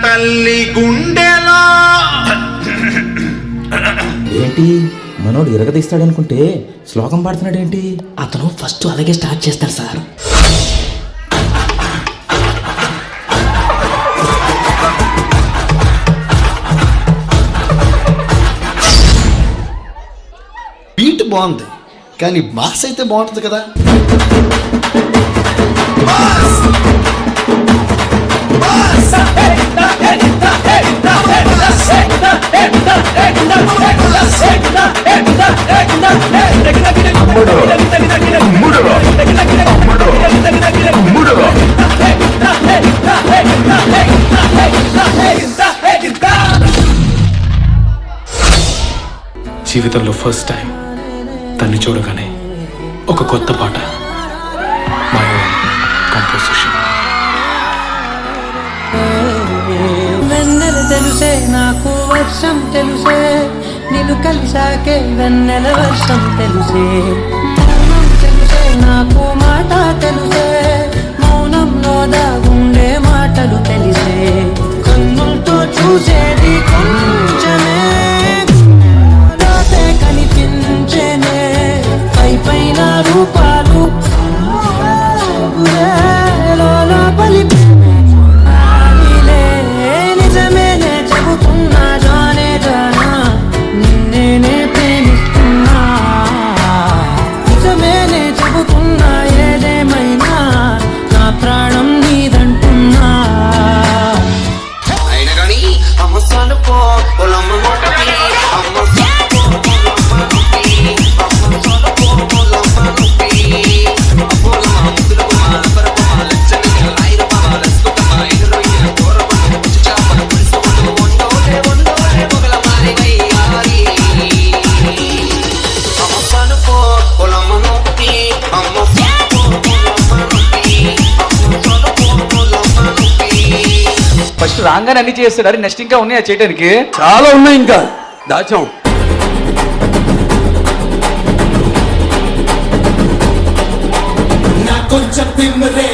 తల్లి గుండెలో. ఏంటి మనోడు ఇరగదీస్తాడనుకుంటే శ్లోకం పాడుతున్నాడు ఏంటి? అతను ఫస్ట్ అలాగే స్టార్ట్ చేస్తాడు సార్. బీట్ బాగుంది కానీ మాస్ అయితే బాగుంటుంది కదా. జీవితంలో ఫస్ట్ టైం తన్ని చూడగానే ఒక కొత్త పాట, మై ఓన్ కంపోజిషన్. వెన్నెల తెలుసే నాకు వర్షం తెలుసే, నిన్ను కలిసాకే వెన్నెల వర్షం తెలుసే. మౌనం తెలుసే నాకు మాట తెలుసే, మౌనంలో దాగుండే మాటలు తెలిసే. కన్నులతో చూసేది కొంచెమే, కనిపించేనే పై పైన రూపాలు లోపలి నిజమేనే చెబుతున్నా జానే జానా, నిన్నేనే ప్రేమిస్తున్నా. నిజమేనే చెబుతున్నా ఏదేమైనా నా ప్రాణం నీదంటున్నా. అయినా కానీ అమ్మసాలు పో పొలమ్మ ఫస్ట్ రాగానే అన్ని చేస్తాడు. అరే నెక్స్ట్ ఇంకా ఉన్నాయా చేయడానికి? చాలా ఉన్నాయి, ఇంకా దాచాం. కొంచెం తిమ్మరే